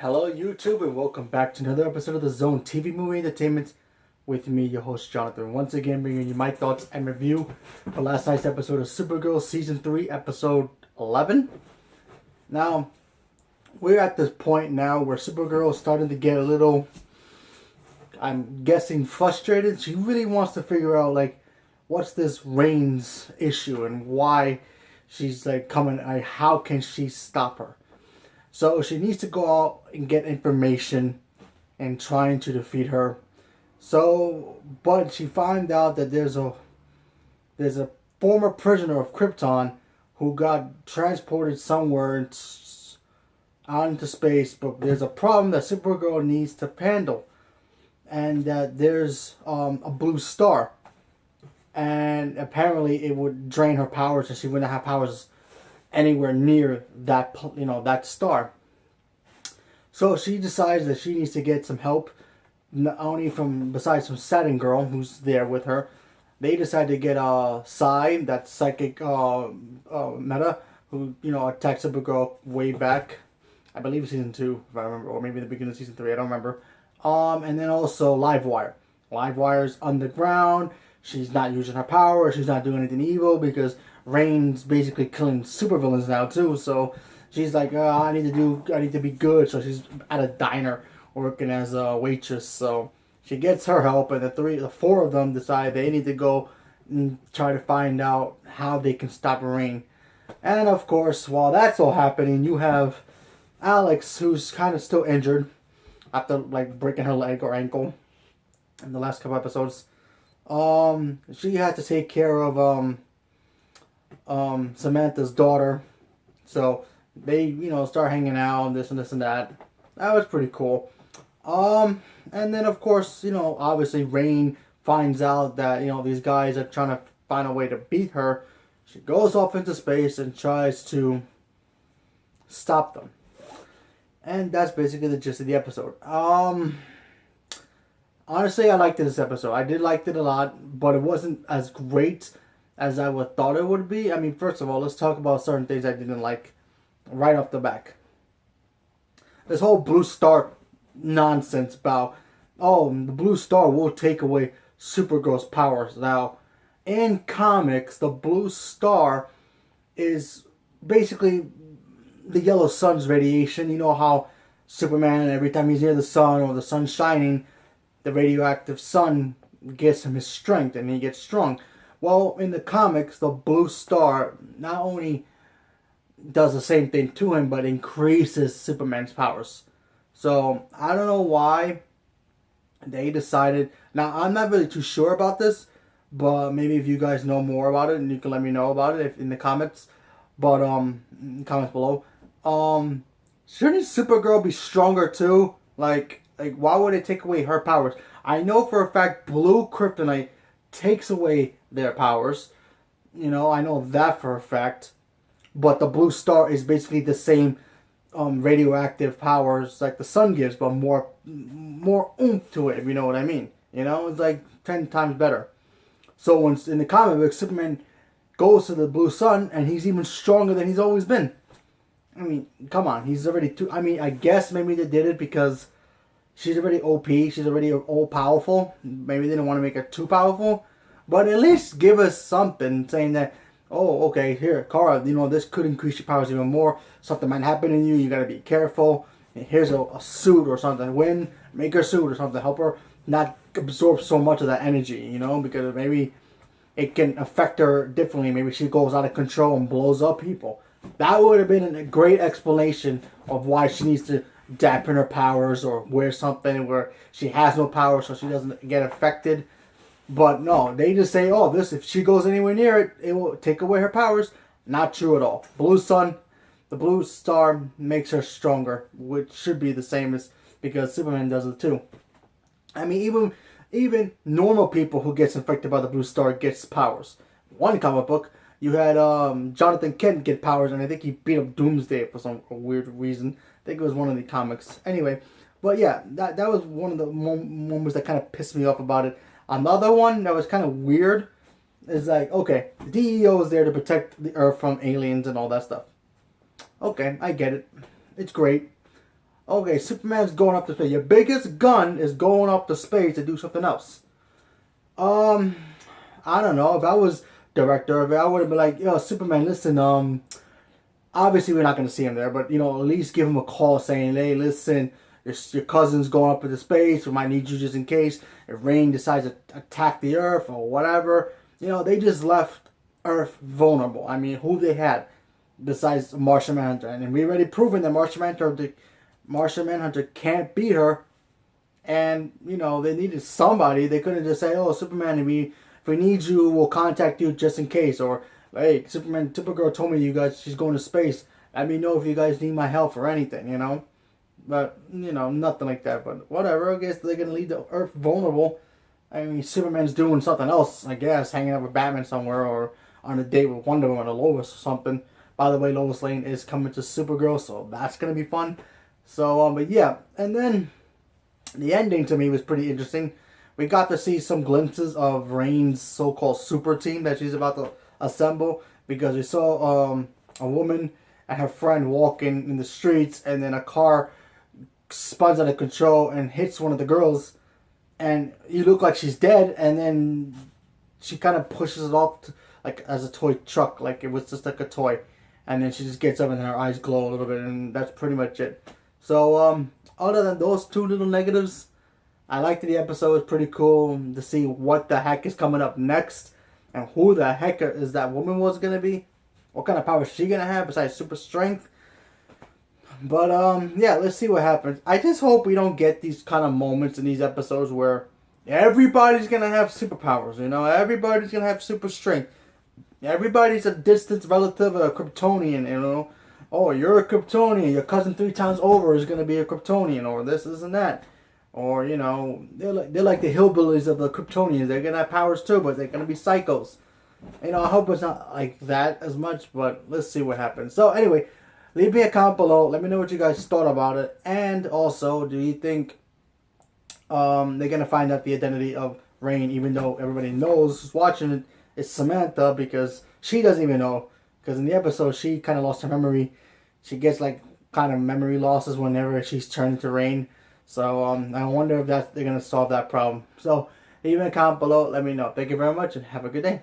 Hello YouTube and welcome back to another episode of the Zone TV Movie Entertainment with me, your host Jonathan. Once again bringing you my thoughts and review for last night's episode of Supergirl Season 3 Episode 11. Now, we're at this point now where Supergirl is starting to get a little, I'm guessing, frustrated. She really wants to figure out, like, what's this Reigns issue and why she's, like, coming, like, how can she stop her? So she needs to go out and get information and trying to defeat her. So, but she finds out that there's a former prisoner of Krypton who got transported somewhere out into space. But there's a problem that Supergirl needs to handle, and that there's a blue star, and apparently it would drain her powers, and she wouldn't have powers anywhere near that, that star. So she decides that she needs to get some help, not only besides from Saturn Girl, who's there with her. They decide to get Psy, that psychic meta, who attacked Supergirl way back, I believe season 2, if I remember, or maybe the beginning of season 3, I don't remember. And then also Livewire. Livewire's underground. She's not using her power. She's not doing anything evil because Reigns basically killing supervillains now too. So she's like, I need to be good. So she's at a diner working as a waitress. So she gets her help, and the four of them decide they need to go and try to find out how they can stop Reign. And of course, while that's all happening, you have Alex, who's kind of still injured after like breaking her leg or ankle in the last couple episodes. She had to take care of Samantha's daughter, so they start hanging out and this and that. That was pretty cool. And then of course obviously Reign finds out that these guys are trying to find a way to beat her. She goes off into space and tries to stop them, and that's basically the gist of the episode. Honestly, I liked this episode. I did like it a lot, but it wasn't as great as I would thought it would be. I mean, first of all, let's talk about certain things I didn't like right off the back. This whole blue star nonsense about, the blue star will take away Supergirl's powers. Now, in comics, the blue star is basically the yellow sun's radiation. You know how Superman, every time he's near the sun or the sun's shining, the radioactive sun gives him his strength and he gets strong. Well, in the comics, the blue star not only does the same thing to him, but increases Superman's powers. So, I don't know why they decided. Now, I'm not really too sure about this, but maybe if you guys know more about it, and you can let me know about it in the comments. But, comments below. Shouldn't Supergirl be stronger too? Like, why would it take away her powers? I know for a fact blue kryptonite takes away their powers. I know that for a fact. But the blue star is basically the same radioactive powers like the sun gives, but more oomph to it, if you know what I mean. It's like 10 times better. So when in the comic book, Superman goes to the blue sun, and he's even stronger than he's always been. I mean, come on, he's already too. I mean, I guess maybe they did it because she's already OP. She's already all powerful. Maybe they didn't want to make her too powerful. But at least give us something saying that, oh, okay, here, Kara, this could increase your powers even more. Something might happen to you. You got to be careful. Here's a suit or something. Make her suit or something. Help her not absorb so much of that energy, because maybe it can affect her differently. Maybe she goes out of control and blows up people. That would have been a great explanation of why she needs to dampen her powers or wear something where she has no power so she doesn't get affected. But no, they just say, if she goes anywhere near it, it will take away her powers. Not true at all. The blue star makes her stronger, which should be the same as, because Superman does it too. I mean, even normal people who gets infected by the blue star gets powers. One comic book, you had Jonathan Kent get powers, and I think he beat up Doomsday for some weird reason. I think it was one of the comics. Anyway, but yeah, that was one of the moments that kind of pissed me off about it. Another one that was kind of weird is like, okay, the DEO is there to protect the Earth from aliens and all that stuff. Okay, I get it. It's great. Okay, Superman's going up to space. Your biggest gun is going up to space to do something else. Um, I don't know. If I was director of it, I would have been like, yo, Superman, listen, obviously we're not going to see him there, but, you know, at least give him a call saying, hey, listen, your cousin's going up into space. We might need you just in case if Rain decides to attack the Earth or whatever. You know, they just left Earth vulnerable. I mean, who they had besides Martian Manhunter. And we already proven that Martian Manhunter can't beat her. And, you know, they needed somebody. They couldn't just say, oh, Superman, if we need you, we'll contact you just in case. Or, hey, Supergirl told me you guys, she's going to space. Let me know if you guys need my help or anything, you know. But, you know, nothing like that. But whatever, I guess they're going to leave the Earth vulnerable. I mean, Superman's doing something else, I guess, hanging out with Batman somewhere or on a date with Wonder Woman or Lois or something. By the way, Lois Lane is coming to Supergirl, so that's going to be fun. So, but yeah. And then the ending to me was pretty interesting. We got to see some glimpses of Rain's so-called super team that she's about to assemble, because we saw a woman and her friend walking in the streets, and then a car spins out of control and hits one of the girls, and you look like she's dead, and then she kind of pushes it off like as a toy truck, like it was just like a toy, and then she just gets up and her eyes glow a little bit, and that's pretty much it. So other than those two little negatives, I liked the episode. It's pretty cool to see what the heck is coming up next, and who the heck is that woman was gonna be, what kind of power is she gonna have besides super strength. But yeah, let's see what happens. I just hope we don't get these kind of moments in these episodes where everybody's gonna have superpowers. You know, everybody's gonna have super strength. Everybody's a distant relative of a Kryptonian. You know, oh, you're a Kryptonian. Your cousin 3 times over is gonna be a Kryptonian, or this and that. Or, you know, they're like the hillbillies of the Kryptonians. They're gonna have powers too, but they're gonna be psychos. You know, I hope it's not like that as much, but let's see what happens. So anyway, leave me a comment below. Let me know what you guys thought about it. And also, do you think they're gonna find out the identity of Rain, even though everybody knows who's watching it, it's Samantha, because she doesn't even know. Because in the episode, she kind of lost her memory. She gets like kind of memory losses whenever she's turned into Rain. So I wonder if they're going to solve that problem. So leave me a comment below. Let me know. Thank you very much and have a good day.